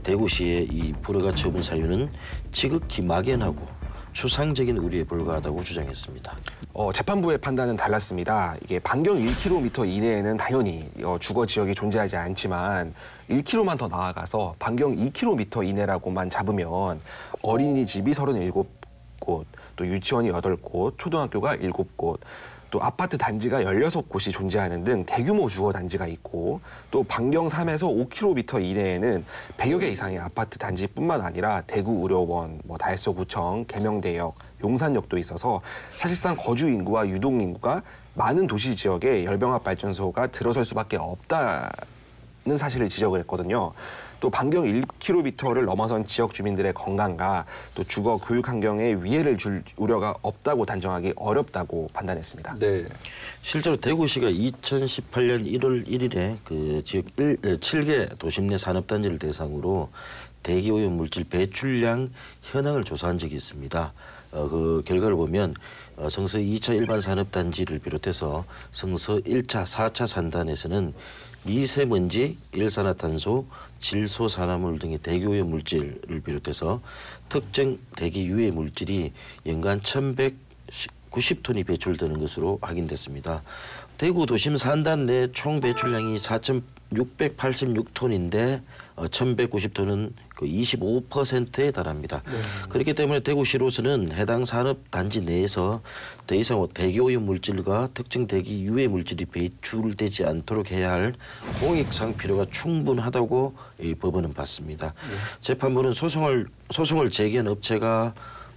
대구시의 이 불허가 처분 사유는 지극히 막연하고 추상적인 우려에 불과하다고 주장했습니다. 재판부의 판단은 달랐습니다. 이게 반경 1km 이내에는 당연히 주거 지역이 존재하지 않지만 1km만 더 나아가서 반경 2km 이내라고만 잡으면 어린이집이 37곳, 또 유치원이 8곳, 초등학교가 7곳, 또 아파트 단지가 16곳이 존재하는 등 대규모 주거 단지가 있고 또 반경 3에서 5km 이내에는 100여 개 이상의 아파트 단지뿐만 아니라 대구의료원, 달서구청, 계명대역, 용산역도 있어서 사실상 거주 인구와 유동 인구가 많은 도시 지역에 열병합 발전소가 들어설 수밖에 없다는 사실을 지적을 했거든요. 또 반경 1km를 넘어선 지역 주민들의 건강과 또 주거 교육 환경에 위해를 줄 우려가 없다고 단정하기 어렵다고 판단했습니다. 네. 실제로 대구시가 2018년 1월 1일에 그 지역 7개 도심 내 산업단지를 대상으로 대기오염 물질 배출량 현황을 조사한 적이 있습니다. 그 결과를 보면 성서 2차 일반 산업단지를 비롯해서 성서 1차, 4차 산단에서는 미세먼지, 일산화탄소, 질소산화물 등의 대기오염 물질을 비롯해서 특정 대기 유해 물질이 연간 1,190톤이 배출되는 것으로 확인됐습니다. 대구 도심 산단 내 총 배출량이 4,686톤인데 1,190톤은 그 25%에 달합니다. 그렇기 때문에 대구시로서는 해당 산업단지 내에서 더 이상 대기오염 물질과 특정 대기 유해 물질이 배출되지 않도록 해야 할 공익상 필요가 충분하다고 이 법원은 봤습니다. 재판부는 소송을 제기한 업체가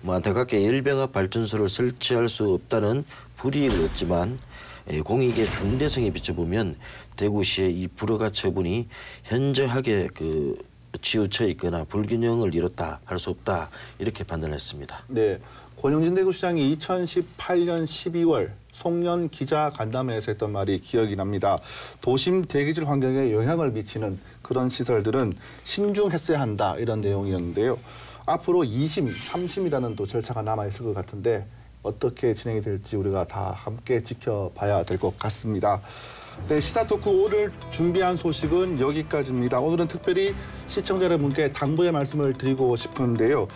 안타깝게 열병합 발전소를 설치할 수 없다는 불이익을 얻지만 공익의 중대성에 비춰보면 대구시의 이 불허가 처분이 현저하게 치우쳐 있거나 불균형을 이뤘다 할 수 없다 이렇게 판단했습니다. 네, 권영진 대구시장이 2018년 12월 송년 기자 간담회에서 했던 말이 기억이 납니다. 도심 대기질 환경에 영향을 미치는 그런 시설들은 신중했어야 한다 이런 내용이었는데요. 앞으로 2심, 3심이라는 또 절차가 남아있을 것 같은데 어떻게 진행이 될지 우리가 다 함께 지켜봐야 될 것 같습니다. 네, 시사토크 오늘 준비한 소식은 여기까지입니다. 오늘은 특별히 시청자 여러분께 당부의 말씀을 드리고 싶은데요.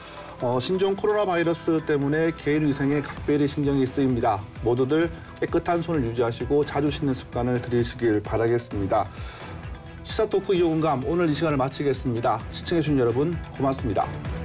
신종 코로나 바이러스 때문에 개인위생에 각별히 신경이 쓰입니다. 모두들 깨끗한 손을 유지하시고 자주 씻는 습관을 들이시길 바라겠습니다. 시사토크 이호공감 오늘 이 시간을 마치겠습니다. 시청해주신 여러분 고맙습니다.